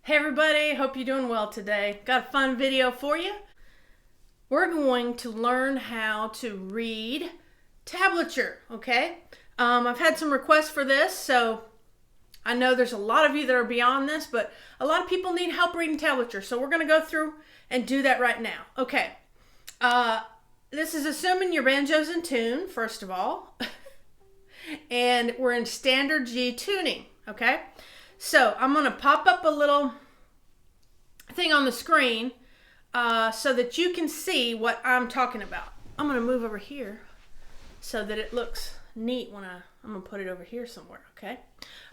Hey everybody, hope you're doing well today. Got a fun video for you. We're going to learn how to read tablature, okay? I've had some requests for this, so I know there's a lot of you that are beyond this, but a lot of people need help reading tablature, so we're going to go through and do that right now. Okay, this is assuming your banjo's in tune, first of all, and we're in standard G tuning, okay? So I'm going to pop up a little thing on the screen so that you can see what I'm talking about. I'm going to move over here so that it looks neat when I'm going to put it over here somewhere, okay?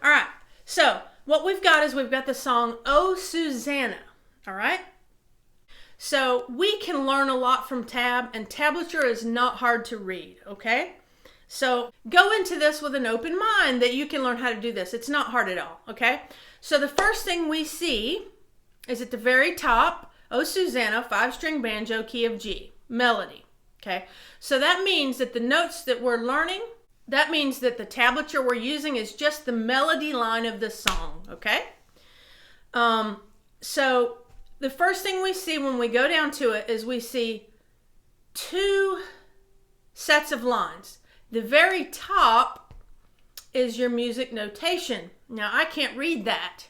All right, so what we've got is we've got the song Oh Susanna, all right? So we can learn a lot from tab, and tablature is not hard to read, okay? So go into this with an open mind that you can learn how to do this. It's not hard at all, okay? So the first thing we see is at the very top, Oh Susanna, 5-string banjo, key of G, melody, okay? So that means that the notes that we're learning, that means that the tablature we're using is just the melody line of the song, okay? So the first thing we see when we go down to it is we see two sets of lines. The very top is your music notation. Now, I can't read that,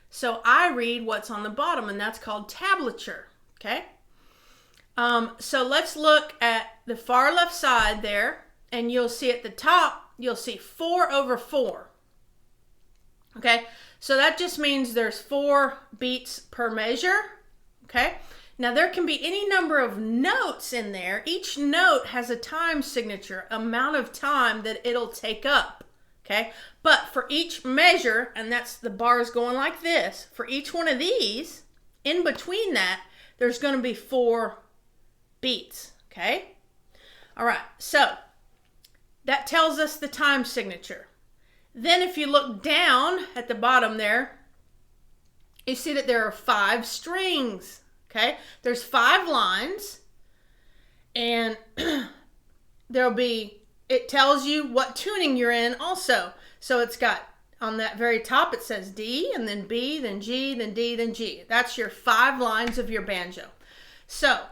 so I read what's on the bottom, and that's called tablature, okay? So let's look at the far left side there, and you'll see at the top, you'll see 4/4, okay? So that just means there's 4 beats per measure, okay? Now, there can be any number of notes in there. Each note has a time signature, amount of time that it'll take up, okay? But for each measure, and that's the bars going like this, for each one of these, in between that, there's going to be 4 beats, okay? All right, so that tells us the time signature. Then if you look down at the bottom there, you see that there are 5 strings. Okay, there's 5 lines, and it tells you what tuning you're in also. So it's got, on that very top, it says D, and then B, then G, then D, then G. That's your 5 lines of your banjo. So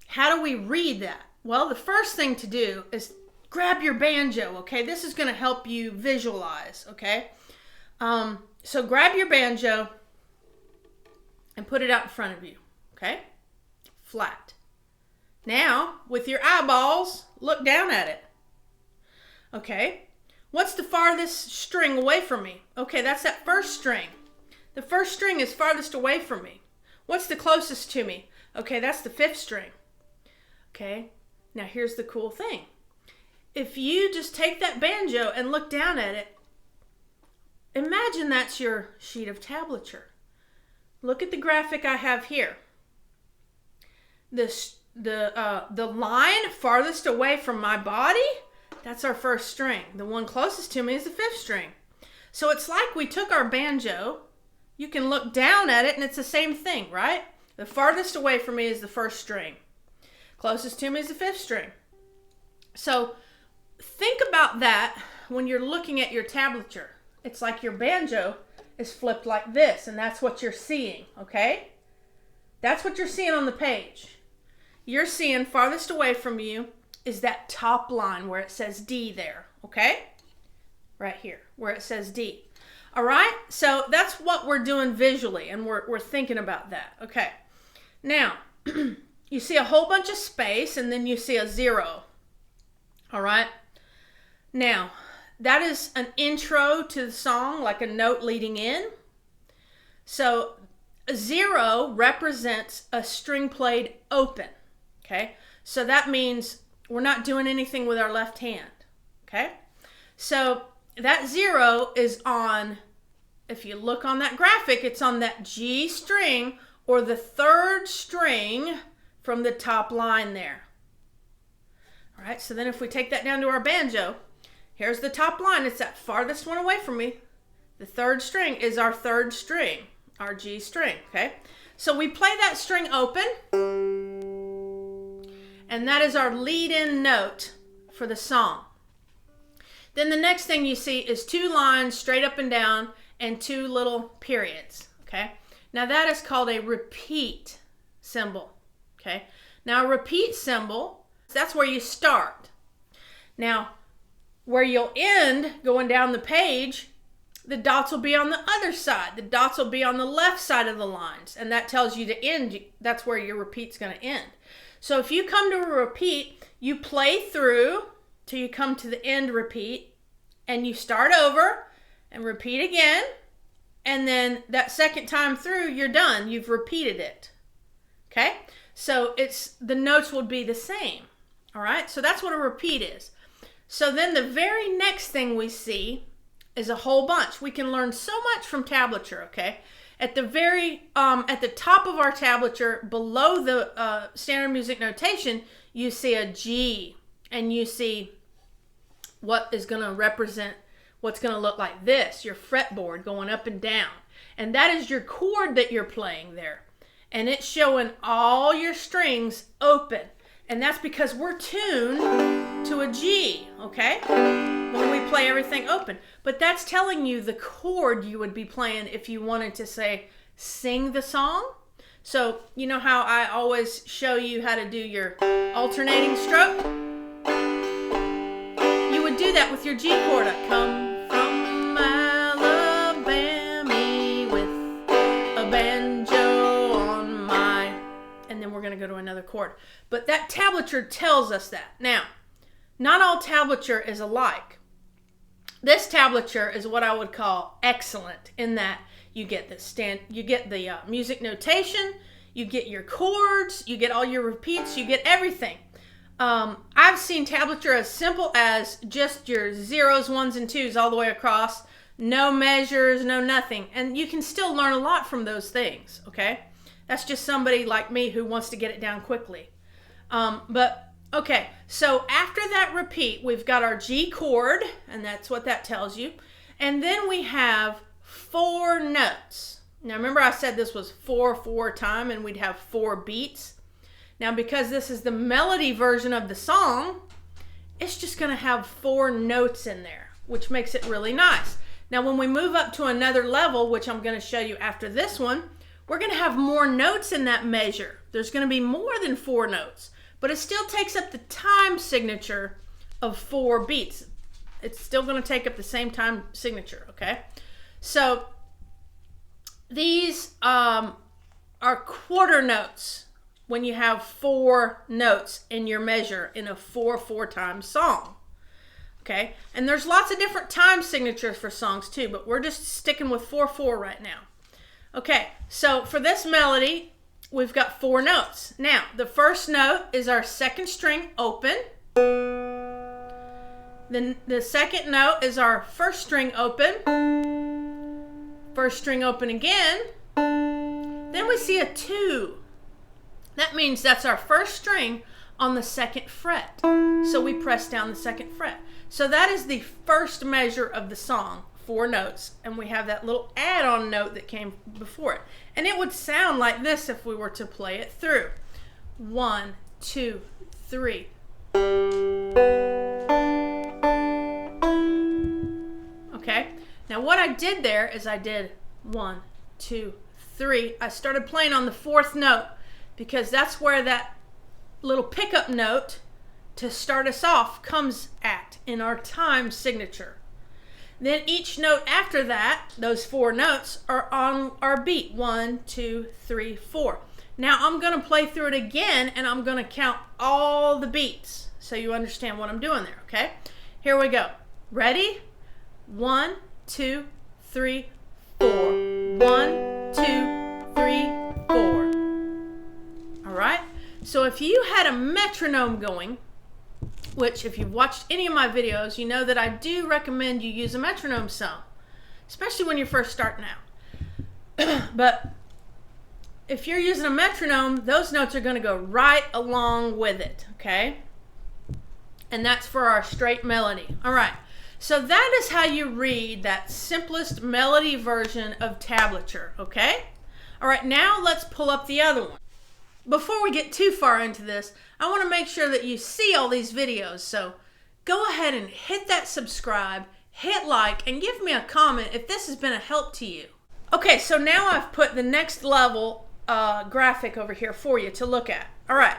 how do we read that? Well, the first thing to do is grab your banjo, okay? This is going to help you visualize, okay? So grab your banjo and put it out in front of you. Okay, flat. Now, with your eyeballs, look down at it. Okay, what's the farthest string away from me? Okay, that's that first string. The first string is farthest away from me. What's the closest to me? Okay, that's the 5th string. Okay, now here's the cool thing. If you just take that banjo and look down at it, imagine that's your sheet of tablature. Look at the graphic I have here. The line farthest away from my body, that's our 1st string. The one closest to me is the 5th string. So it's like we took our banjo, you can look down at it and it's the same thing, right? The farthest away from me is the 1st string. Closest to me is the 5th string. So think about that when you're looking at your tablature. It's like your banjo is flipped like this, and that's what you're seeing, okay? That's what you're seeing on the page. You're seeing farthest away from you is that top line where it says D there, okay? Right here, where it says D. All right, so that's what we're doing visually, and we're thinking about that, okay? Now, you see a whole bunch of space, and then you see a 0, all right? Now, that is an intro to the song, like a note leading in. So 0 represents a string played open, okay? So that means we're not doing anything with our left hand, okay? So that 0 is on, if you look on that graphic, it's on that G string, or the 3rd string from the top line there. All right, so then if we take that down to our banjo, here's the top line. It's that farthest one away from me. The 3rd string is our 3rd string, our G string, okay? So we play that string open, and that is our lead-in note for the song. Then the next thing you see is 2 lines straight up and down and 2 little periods, okay? Now that is called a repeat symbol, okay? Now a repeat symbol, that's where you start. Now, where you'll end going down the page, the dots will be on the other side. The dots will be on the left side of the lines, and that tells you to end. That's where your repeat's going to end. So if you come to a repeat, you play through till you come to the end repeat, and you start over and repeat again, and then that second time through, you're done. You've repeated it. Okay? So the notes would be the same. All right? So that's what a repeat is. So then the very next thing we see is a whole bunch. We can learn so much from tablature, okay? At the top of our tablature, below the standard music notation, you see a G, and you see what is going to represent what's going to look like this, your fretboard going up and down. And that is your chord that you're playing there. And it's showing all your strings open. And that's because we're tuned to a G, okay? When we play everything open. But that's telling you the chord you would be playing if you wanted to, say, sing the song. So, you know how I always show you how to do your alternating stroke? You would do that with your G chord. I come from Alabama with a banjo on my... And then we're going to go to another chord. But that tablature tells us that. Now, not all tablature is alike. This tablature is what I would call excellent in that you get the music notation, you get your chords, you get all your repeats, you get everything. I've seen tablature as simple as just your zeros, ones, and twos all the way across, no measures, no nothing, and you can still learn a lot from those things. Okay, that's just somebody like me who wants to get it down quickly. Okay, so after that repeat, we've got our G chord, and that's what that tells you. And then we have 4 notes. Now remember I said this was 4/4 time, and we'd have 4 beats. Now because this is the melody version of the song, it's just going to have 4 notes in there, which makes it really nice. Now when we move up to another level, which I'm going to show you after this one, we're going to have more notes in that measure. There's going to be more than 4 notes. But it still takes up the time signature of 4 beats. It's still going to take up the same time signature, okay? So these are quarter notes when you have 4 notes in your measure in a 4/4 time song, okay? And there's lots of different time signatures for songs too, but we're just sticking with 4/4 right now. Okay, so for this melody, we've got 4 notes. Now, the first note is our second string open. Then the second note is our first string open. First string open again. Then we see a 2. That means that's our first string on the second fret. So we press down the second fret. So that is the first measure of the song. 4 notes, and we have that little add-on note that came before it, and it would sound like this if we were to play it through. 1, 2, 3. Okay, now what I did there is I did 1, 2, 3. I started playing on the 4th note because that's where that little pickup note to start us off comes at in our time signature. Then each note after that, those 4 notes, are on our beat. 1, 2, 3, 4. Now I'm going to play through it again, and I'm going to count all the beats so you understand what I'm doing there, okay? Here we go. Ready? 1, 2, 3, 4. 1, 2, 3, 4. All right? So if you had a metronome going, which if you've watched any of my videos, you know that I do recommend you use a metronome some, especially when you're first starting out. But if you're using a metronome, those notes are going to go right along with it, okay? And that's for our straight melody. All right, so that is how you read that simplest melody version of tablature, okay? All right, now let's pull up the other one. Before we get too far into this, I want to make sure that you see all these videos, so go ahead and hit that subscribe, hit like, and give me a comment if this has been a help to you. Okay, so now I've put the next level graphic over here for you to look at. All right,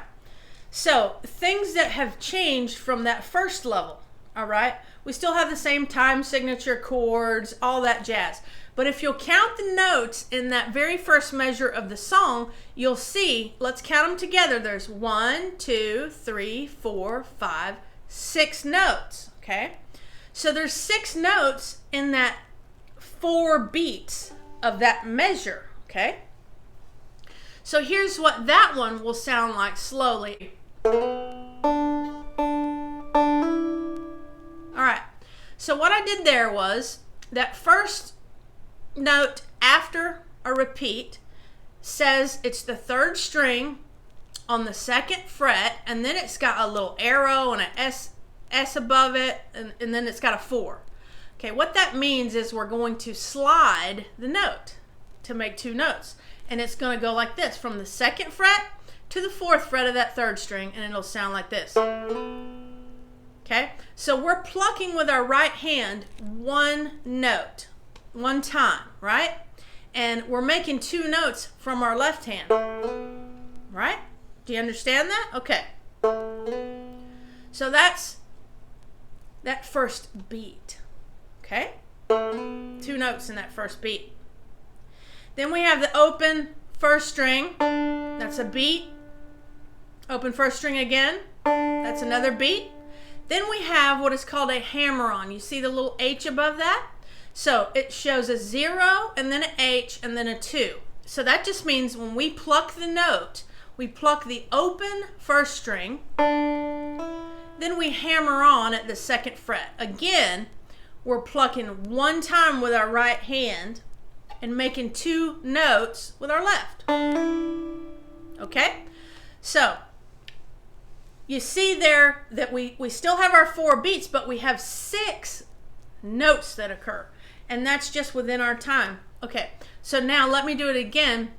so things that have changed from that first level. All right, we still have the same time signature, chords, all that jazz. But if you'll count the notes in that very first measure of the song, you'll see, let's count them together. There's 1, 2, 3, 4, 5, 6 notes, okay? So there's 6 notes in that 4 beats of that measure, okay? So here's what that one will sound like slowly. All right, so what I did there was that first note after a repeat says it's the 3rd string on the 2nd fret, and then it's got a little arrow and an S above it, and then it's got a 4. Okay, what that means is we're going to slide the note to make 2 notes, and it's going to go like this from the 2nd fret to the 4th fret of that 3rd string, and it'll sound like this. Okay, so we're plucking with our right hand 1 note, 1 time, right? And we're making 2 notes from our left hand, right? Do you understand that? Okay. So that's that first beat, okay? 2 notes in that first beat. Then we have the open 1st string. That's a beat. Open 1st string again. That's another beat. Then we have what is called a hammer-on. You see the little H above that? So it shows a 0 and then an H and then a 2. So that just means when we pluck the note, we pluck the open 1st string, then we hammer on at the 2nd fret. Again, we're plucking 1 time with our right hand and making 2 notes with our left. Okay? So you see there that we still have our 4 beats, but we have 6 notes that occur. And that's just within our time. Okay, so now let me do it again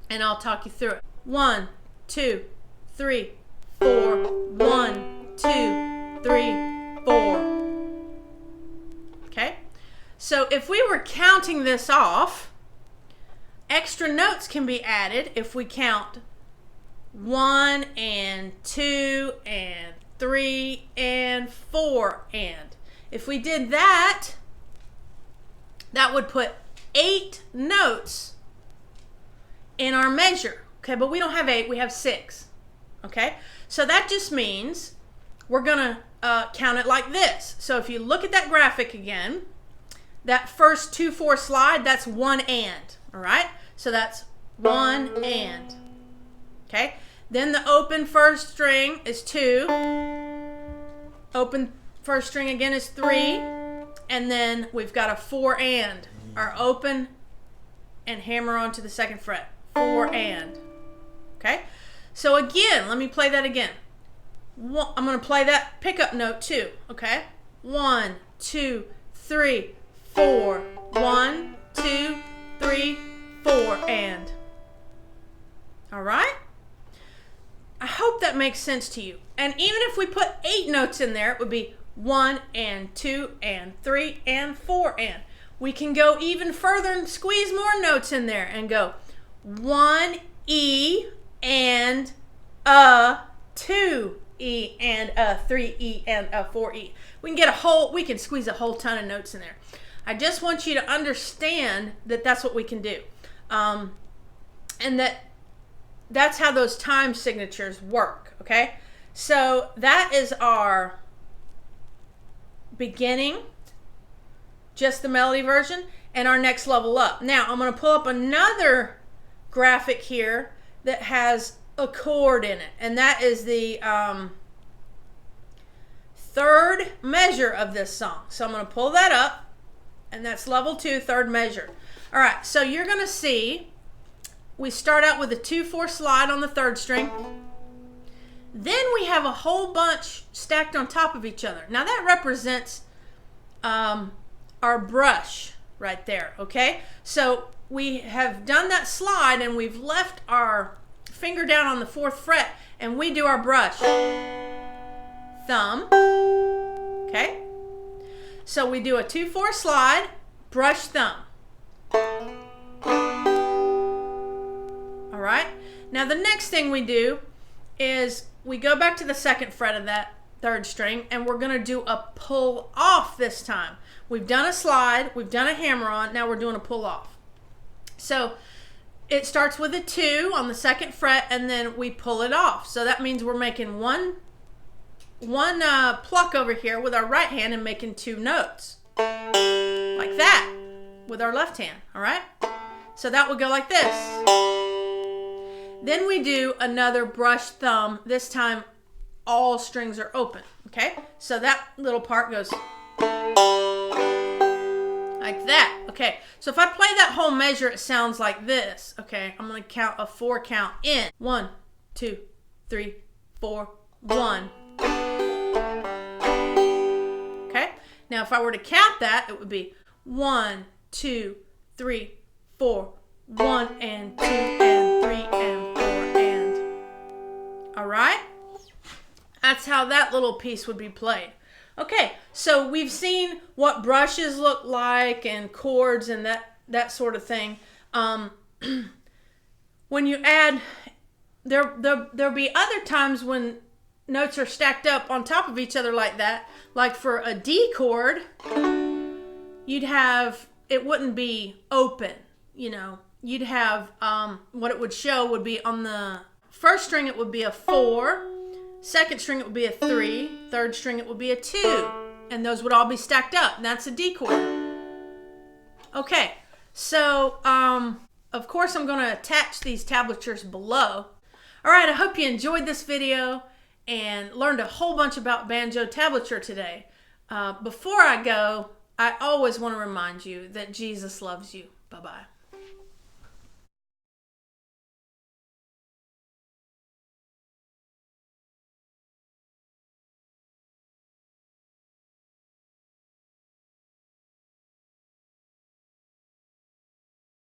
and I'll talk you through it. 1, 2, 3, 4. 1, 2, 3, 4. Okay, so if we were counting this off, extra notes can be added if we count 1 and 2 and 3 and 4 and. If we did that, that would put 8 notes in our measure. Okay, but we don't have 8, we have 6. Okay, so that just means we're gonna count it like this. So if you look at that graphic again, that first 2/4 slide, that's 1 and. All right, so that's 1 and. Okay, then the open 1st string is 2. Open 1st string again is 3. And then we've got a 4 and. Our open and hammer on to the 2nd fret. 4 and. Okay? So again, let me play that again. I'm going to play that pickup note too. Okay? 1, 2, 3, 4. 1, 2, 3, 4 and. All right? I hope that makes sense to you. And even if we put 8 notes in there, it would be 1 and 2 and 3 and 4 and. We can go even further and squeeze more notes in there and go 1 E and a 2 E and a 3 E and a 4 E. We can squeeze a whole ton of notes in there. I just want you to understand that that's what we can do. And that's how those time signatures work, okay? So that is our beginning, just the melody version, and our next level up. Now I'm going to pull up another graphic here that has a chord in it, and that is the 3rd measure of this song. So I'm going to pull that up, and that's level 2, 3rd measure. All right, so you're going to see we start out with a 2/4 slide on the 3rd string. Then we have a whole bunch stacked on top of each other. Now that represents our brush right there, okay? So we have done that slide and we've left our finger down on the 4th fret and we do our brush. Thumb, okay? So we do a 2/4 slide, brush, thumb. All right. Now the next thing we do is we go back to the 2nd fret of that 3rd string, and we're going to do a pull off this time. We've done a slide, we've done a hammer on, now we're doing a pull off. So it starts with a 2 on the 2nd fret, and then we pull it off. So that means we're making one pluck over here with our right hand and making 2 notes. Like that with our left hand, all right? So that would go like this. Then we do another brush thumb. This time all strings are open, okay? So that little part goes like that. Okay, so if I play that whole measure, it sounds like this. Okay, I'm gonna count a 4 count in. 1, 2, 3, 4, 1. Okay, now if I were to count that, it would be 1, 2, 3, 4, 1 and 2 and 3 and 4 and. All right, that's how that little piece would be played. Okay, so we've seen what brushes look like and chords and that sort of thing. When you add, there'll be other times when notes are stacked up on top of each other like that. Like for a D chord, you'd have, it wouldn't be open, you know. You'd have, what it would show would be on the 1st string it would be a 4, 2nd string it would be a 3, 3rd string it would be a 2, and those would all be stacked up, and that's a D chord. Okay, so of course I'm going to attach these tablatures below. All right, I hope you enjoyed this video and learned a whole bunch about banjo tablature today. Before I go, I always want to remind you that Jesus loves you. Bye-bye.